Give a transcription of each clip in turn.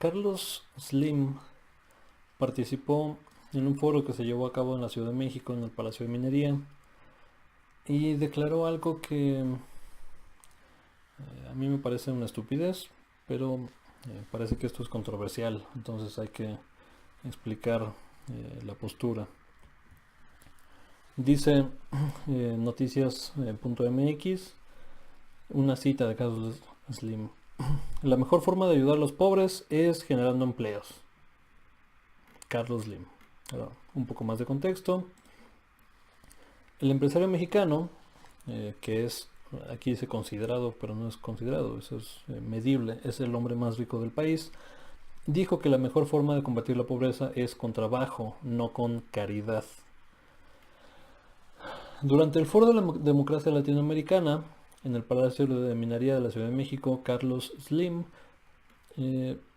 Carlos Slim participó en un foro que se llevó a cabo en la Ciudad de México, en el Palacio de Minería, y declaró algo que a mí me parece una estupidez, pero parece que esto es controversial, entonces hay que explicar la postura. Dice noticias.mx, una cita de Carlos Slim. La mejor forma de ayudar a los pobres es generando empleos. Carlos Slim. Ahora, un poco más de contexto. El empresario mexicano, que es, aquí dice considerado, pero no es considerado, eso es medible, es el hombre más rico del país, dijo que la mejor forma de combatir la pobreza es con trabajo, no con caridad. Durante el Foro de la Democracia Latinoamericana, en el Palacio de Minería de la Ciudad de México, Carlos Slim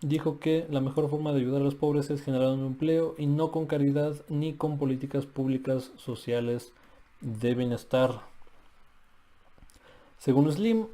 dijo que la mejor forma de ayudar a los pobres es generar un empleo y no con caridad ni con políticas públicas sociales de bienestar. Según Slim,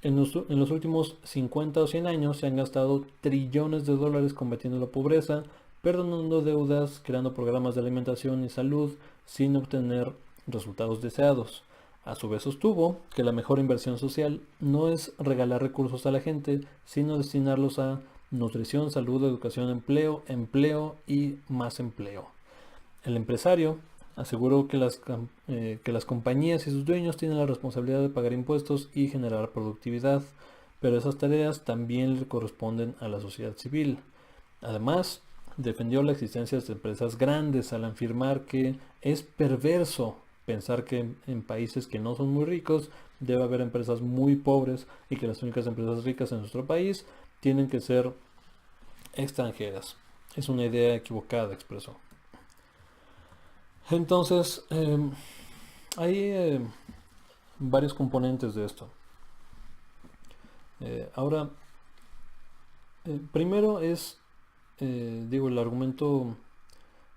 en los últimos 50 o 100 años se han gastado trillones de dólares combatiendo la pobreza, perdonando deudas, creando programas de alimentación y salud sin obtener resultados deseados. A su vez sostuvo que la mejor inversión social no es regalar recursos a la gente, sino destinarlos a nutrición, salud, educación, empleo y más empleo. El empresario aseguró que las compañías y sus dueños tienen la responsabilidad de pagar impuestos y generar productividad, pero esas tareas también le corresponden a la sociedad civil. Además, defendió la existencia de empresas grandes al afirmar que es perverso pensar que en países que no son muy ricos debe haber empresas muy pobres y que las únicas empresas ricas en nuestro país tienen que ser extranjeras. Es una idea equivocada, expresó. Entonces, hay varios componentes de esto. Ahora, primero es, el argumento,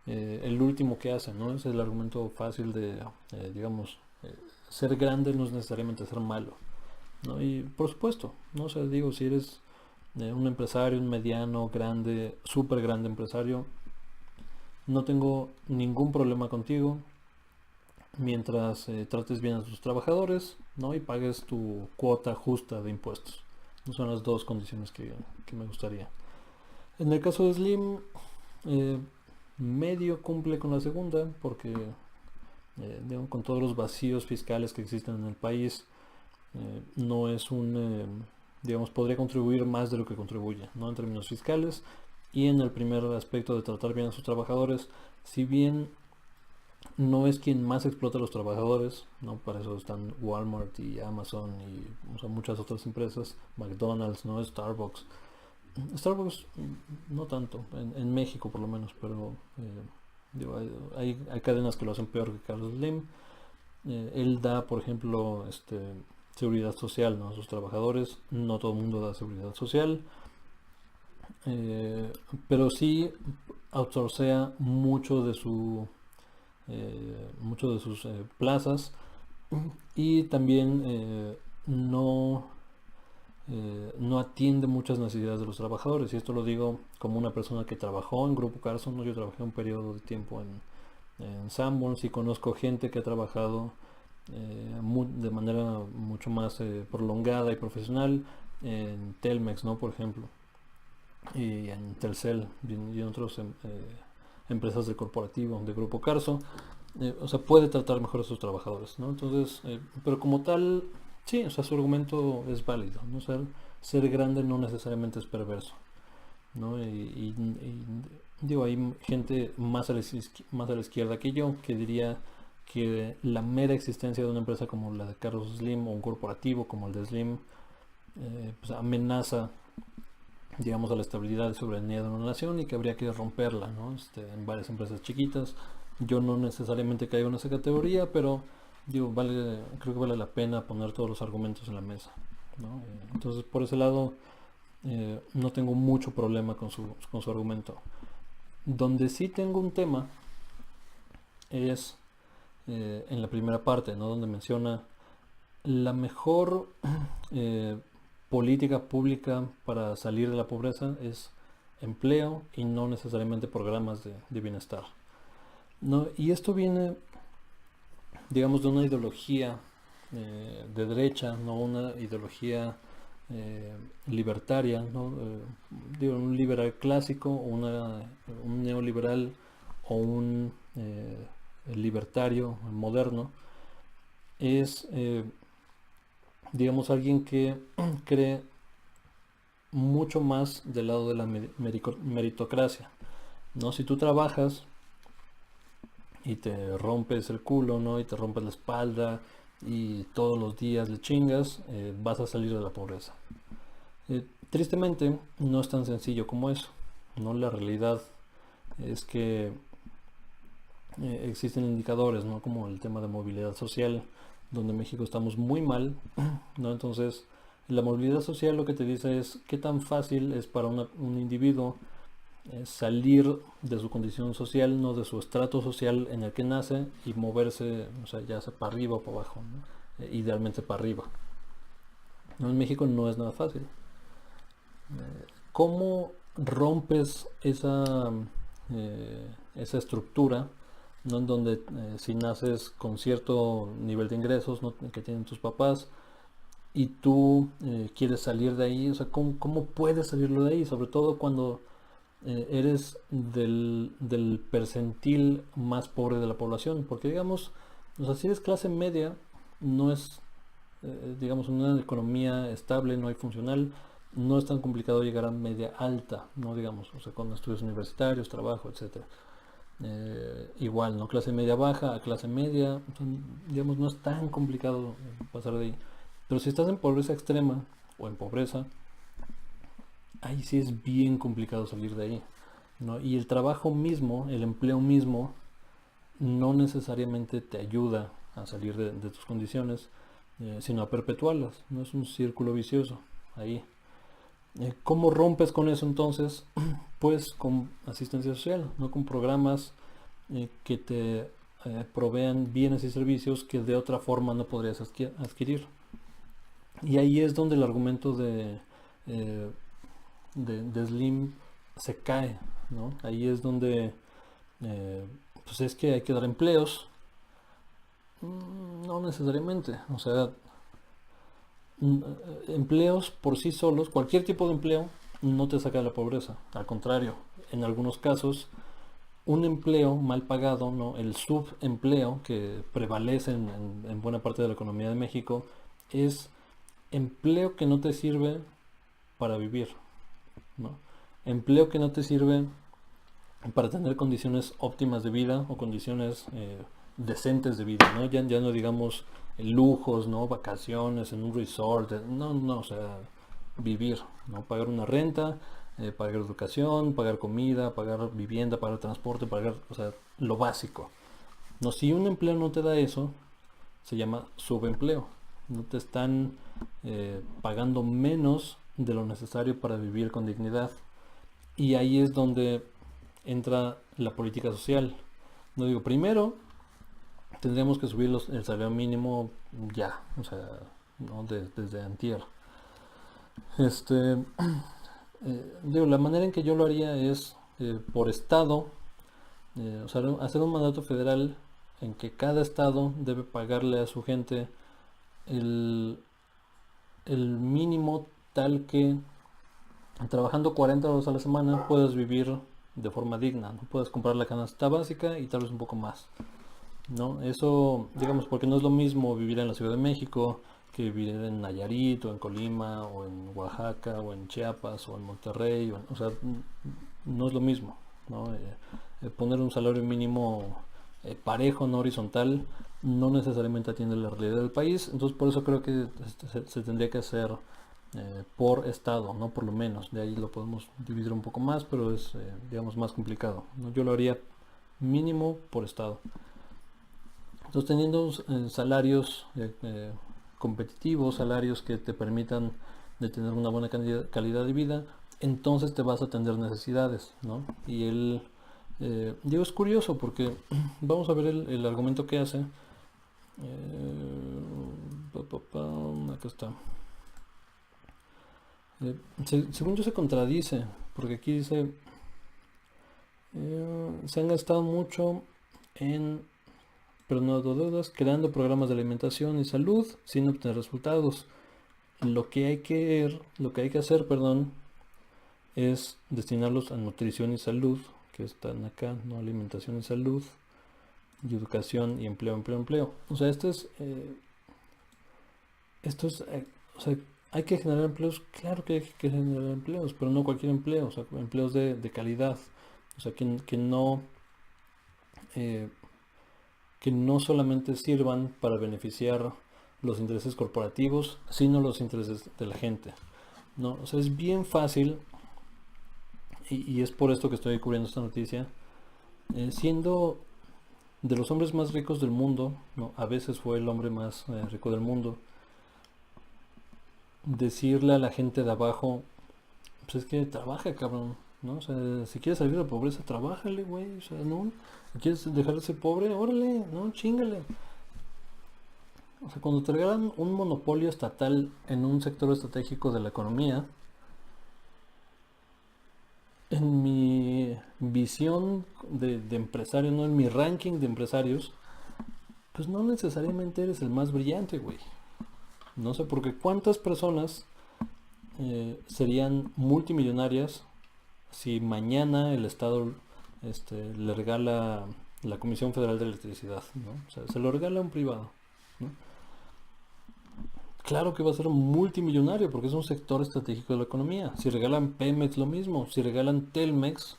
el último que hacen, ¿no? Es el argumento fácil de, digamos, ser grande no es necesariamente ser malo, ¿no? Y por supuesto, ¿no? O sea, digo, si eres un empresario, un mediano, grande, súper grande empresario, no tengo ningún problema contigo mientras trates bien a tus trabajadores, ¿no? Y pagues tu cuota justa de impuestos. Son las dos condiciones que me gustaría. En el caso de Slim, eh, medio cumple con la segunda, porque digamos, con todos los vacíos fiscales que existen en el país, no es digamos, podría contribuir más de lo que contribuye, ¿no? En términos fiscales. Y en el primer aspecto de tratar bien a sus trabajadores, si bien no es quien más explota a los trabajadores, ¿no? Para eso están Walmart y Amazon y, o sea, muchas otras empresas, McDonald's, ¿no? Starbucks no tanto, en México por lo menos, pero digo, hay cadenas que lo hacen peor que Carlos Slim. Él da, por ejemplo, seguridad social, ¿no? A sus trabajadores. No todo el mundo da seguridad social, pero sí outsourcea mucho de sus plazas, y también no atiende muchas necesidades de los trabajadores. Y esto lo digo como una persona que trabajó en Grupo Carso, ¿no? Yo trabajé un periodo de tiempo en Sanborns y conozco gente que ha trabajado de manera mucho más prolongada y profesional en Telmex, ¿no? Por ejemplo, y en Telcel y en otras empresas de corporativo de Grupo Carso. O sea, puede tratar mejor a sus trabajadores, ¿no? Entonces, pero como tal, sí, o sea, su argumento es válido, ¿no? Ser grande no necesariamente es perverso, ¿no? Digo, hay gente más a la izquierda que yo que diría que la mera existencia de una empresa como la de Carlos Slim o un corporativo como el de Slim pues amenaza, digamos, a la estabilidad y soberanía de una nación y que habría que romperla, ¿no? En varias empresas chiquitas. Yo no necesariamente caigo en esa categoría, pero digo, creo que vale la pena poner todos los argumentos en la mesa, ¿no? Entonces, por ese lado, no tengo mucho problema con su argumento. Donde sí tengo un tema es en la primera parte, ¿no? Donde menciona la mejor política pública para salir de la pobreza es empleo y no necesariamente programas de bienestar, ¿no? Y esto viene, digamos, de una ideología de derecha, no una ideología libertaria, ¿no? Digo, un liberal clásico, un neoliberal o un libertario moderno, es, digamos, alguien que cree mucho más del lado de la meritocracia, ¿no? Si tú trabajas y te rompes el culo, ¿no? Y te rompes la espalda y todos los días le chingas, vas a salir de la pobreza. Tristemente, no es tan sencillo como eso, ¿no? La realidad es que existen indicadores, ¿no? Como el tema de movilidad social, donde en México estamos muy mal, ¿no? Entonces, la movilidad social lo que te dice es qué tan fácil es para un individuo salir de su condición social, no de su estrato social en el que nace y moverse, o sea, ya sea para arriba o para abajo, ¿no? Idealmente para arriba. ¿No? En México no es nada fácil. ¿Cómo rompes esa estructura, ¿no? En donde si naces con cierto nivel de ingresos, ¿no? que tienen tus papás y tú quieres salir de ahí, o sea, ¿cómo puedes salirlo de ahí? Sobre todo cuando eres del percentil más pobre de la población, porque digamos, o sea, si eres clase media, no es, digamos, una economía estable, no hay funcional, no es tan complicado llegar a media alta, no digamos, o sea, con estudios universitarios, trabajo, etcétera. Igual, ¿no? Clase media baja a clase media, o sea, digamos, no es tan complicado pasar de ahí. Pero si estás en pobreza extrema o en pobreza, ahí sí es bien complicado salir de ahí, ¿no? Y el trabajo mismo, el empleo mismo, no necesariamente te ayuda a salir de tus condiciones, sino a perpetuarlas, no es un círculo vicioso ahí. ¿Cómo rompes con eso entonces? Pues con asistencia social, no con programas que te provean bienes y servicios que de otra forma no podrías adquirir. Y ahí es donde el argumento eh, de Slim se cae, ¿no? Ahí es donde, pues es que hay que dar empleos. No necesariamente, o sea, empleos por sí solos, cualquier tipo de empleo, no te saca de la pobreza. Al contrario, en algunos casos, un empleo mal pagado, ¿no? El subempleo que prevalece en buena parte de la economía de México, es empleo que no te sirve para vivir, ¿no? Empleo que no te sirve para tener condiciones óptimas de vida o condiciones decentes de vida, ¿no? Ya no digamos lujos, ¿no? Vacaciones en un resort, no, o sea, vivir, ¿no? Pagar una renta, pagar educación, pagar comida, pagar vivienda, pagar transporte, pagar, o sea, lo básico. No, si un empleo no te da eso, se llama subempleo. No te están pagando menos de lo necesario para vivir con dignidad. Y ahí es donde entra la política social. No digo, primero tendríamos que subir el salario mínimo ya, o sea, ¿no? Desde antier. Este, digo, la manera en que yo lo haría es por estado, o sea, hacer un mandato federal en que cada estado debe pagarle a su gente el, el mínimo tal que trabajando 40 horas a la semana puedes vivir de forma digna, ¿no? Puedes comprar la canasta básica y tal vez un poco más, ¿no? Eso, digamos, porque no es lo mismo vivir en la Ciudad de México que vivir en Nayarit o en Colima o en Oaxaca o en Chiapas o en Monterrey, o sea, no es lo mismo, ¿no? Poner un salario mínimo parejo, no horizontal, no necesariamente atiende la realidad del país, entonces por eso creo que se tendría que hacer por estado, no por lo menos, de ahí lo podemos dividir un poco más, pero es, digamos, más complicado, ¿no? Yo lo haría mínimo por estado. Entonces, teniendo salarios competitivos, salarios que te permitan de tener una buena calidad de vida, entonces te vas a atender necesidades, ¿no? Y él, digo, es curioso porque vamos a ver el argumento que hace. Acá está. Según yo se contradice, porque aquí dice, se han gastado mucho en, pero no deudas, creando programas de alimentación y salud sin obtener resultados. Lo que hay que hacer, perdón, es destinarlos a nutrición y salud, que están acá, no alimentación y salud, y educación y empleo. O sea, o sea, hay que generar empleos, claro que hay que generar empleos, pero no cualquier empleo, o sea, empleos de calidad, o sea, eh, que no solamente sirvan para beneficiar los intereses corporativos, sino los intereses de la gente, ¿no? O sea, es bien fácil, y es por esto que estoy cubriendo esta noticia, siendo de los hombres más ricos del mundo, ¿no? A veces fue el hombre más rico del mundo, decirle a la gente de abajo, pues es que trabaja, cabrón, ¿no? O sea, si quieres salir de la pobreza, trabájale, güey, o sea, no, si quieres dejar de ser pobre, órale, no, chingale. O sea, cuando te regalan un monopolio estatal en un sector estratégico de la economía, en mi visión de empresario, no en mi ranking de empresarios, pues no necesariamente eres el más brillante, güey. No sé, porque cuántas personas serían multimillonarias si mañana el Estado le regala la Comisión Federal de Electricidad, ¿no? O sea, se lo regala a un privado, ¿no? Claro que va a ser multimillonario porque es un sector estratégico de la economía. Si regalan Pemex, lo mismo. Si regalan Telmex,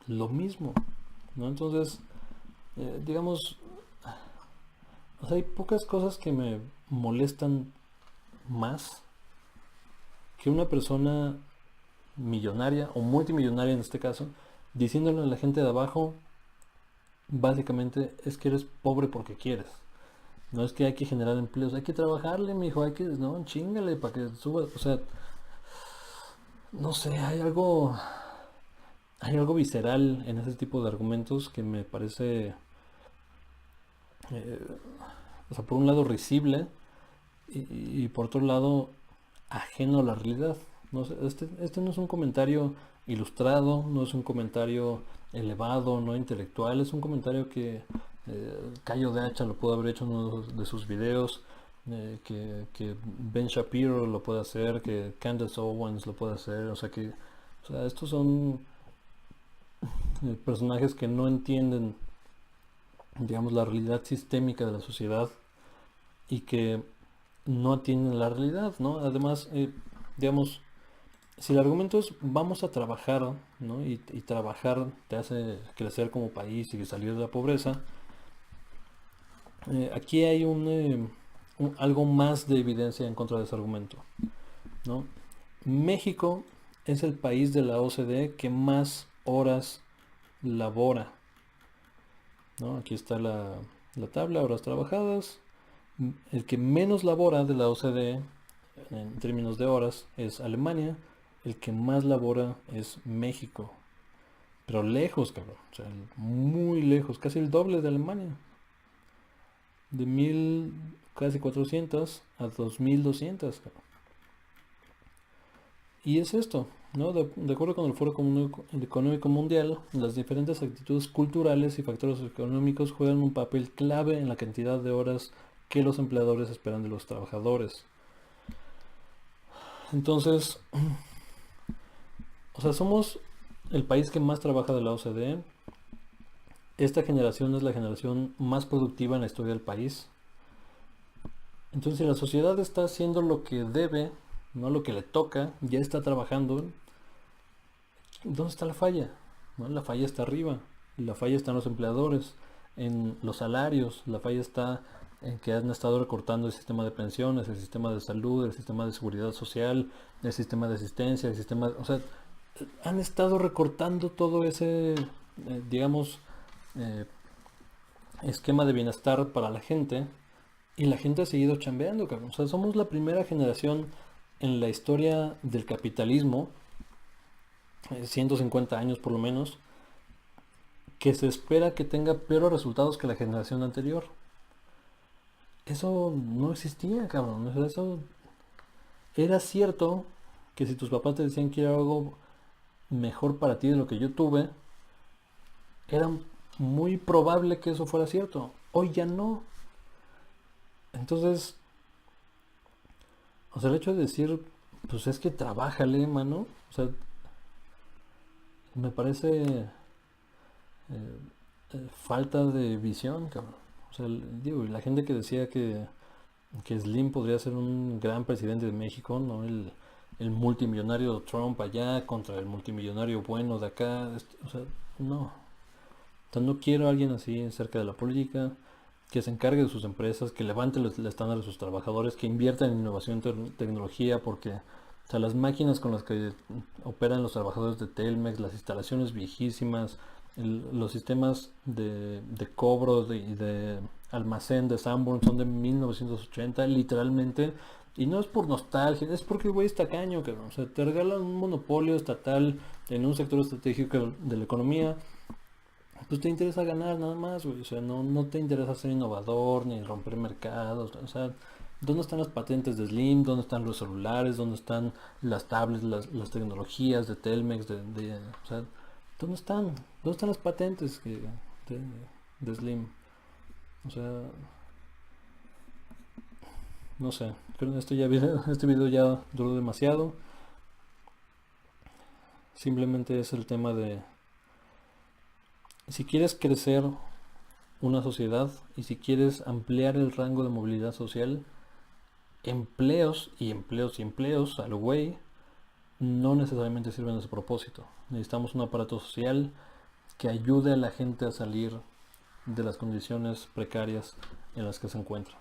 lo mismo, ¿no? Entonces, digamos, o sea, hay pocas cosas que me molestan más que una persona millonaria o multimillonaria en este caso, diciéndole a la gente de abajo, básicamente es que eres pobre porque quieres. No es que hay que generar empleos, hay que trabajarle, mijo, hay que, no, chingale para que suba, o sea, no sé, hay algo visceral en ese tipo de argumentos que me parece, eh, o sea, por un lado risible y por otro lado ajeno a la realidad. No sé, este no es un comentario ilustrado, no es un comentario elevado, no intelectual, es un comentario que Cayo de Hacha lo pudo haber hecho en uno de sus videos, que Ben Shapiro lo puede hacer, que Candace Owens lo puede hacer, o sea, estos son personajes que no entienden, digamos, la realidad sistémica de la sociedad y que no atienden la realidad, ¿no? Además, digamos, si el argumento es vamos a trabajar, ¿no? Y trabajar te hace crecer como país y salir de la pobreza, aquí hay algo más de evidencia en contra de ese argumento, ¿no? México es el país de la OCDE que más horas labora, ¿no? Aquí está la tabla, horas trabajadas. El que menos labora de la OCDE en términos de horas es Alemania, el que más labora es México, pero lejos, cabrón, o sea, muy lejos, casi el doble de Alemania, de 1400 a 2200, cabrón. Y es esto, ¿no? De acuerdo con el Foro Económico Mundial, las diferentes actitudes culturales y factores económicos juegan un papel clave en la cantidad de horas que los empleadores esperan de los trabajadores. Entonces, o sea, somos el país que más trabaja de la OCDE. Esta generación es la generación más productiva en la historia del país. Entonces, si la sociedad está haciendo lo que debe, no lo que le toca, ya está trabajando, ¿dónde está la falla? ¿No? La falla está arriba. La falla está en los empleadores, en los salarios. La falla está en que han estado recortando el sistema de pensiones, el sistema de salud, el sistema de seguridad social, el sistema de asistencia, el sistema... O sea, han estado recortando todo ese, digamos, eh, esquema de bienestar para la gente y la gente ha seguido chambeando, cabrón. O sea, somos la primera generación en la historia del capitalismo, 150 años por lo menos, que se espera que tenga peores resultados que la generación anterior. Eso no existía, cabrón. O sea, eso era cierto que si tus papás te decían quiero algo mejor para ti de lo que yo tuve, era muy probable que eso fuera cierto. Hoy ya no. Entonces, o sea, el hecho de decir, pues es que trabájale, mano, o sea, me parece falta de visión, cabrón. O sea, digo, la gente que decía que Slim podría ser un gran presidente de México, ¿no? El multimillonario Trump allá contra el multimillonario bueno de acá, o sea, no. O sea, no quiero a alguien así cerca de la política, que se encargue de sus empresas, que levante el estándar de sus trabajadores, que invierta en innovación y tecnología, porque o sea, las máquinas con las que operan los trabajadores de Telmex, las instalaciones viejísimas, los sistemas de cobro y de almacén de Sanborn son de 1980, literalmente. Y no es por nostalgia, es porque el güey está caño, cabrón. O sea, te regalan un monopolio estatal en un sector estratégico de la economía, pues te interesa ganar nada más, güey. O sea, no te interesa ser innovador ni romper mercados. O sea, ¿dónde están las patentes de Slim? ¿Dónde están los celulares? ¿Dónde están las tablets, las tecnologías de Telmex? O sea, ¿dónde están? ¿Dónde están las patentes de, de Slim? O sea, no sé. Creo que este video ya duró demasiado. Simplemente es el tema de si quieres crecer una sociedad y si quieres ampliar el rango de movilidad social, empleos y empleos y empleos al güey no necesariamente sirven a ese propósito. Necesitamos un aparato social que ayude a la gente a salir de las condiciones precarias en las que se encuentra.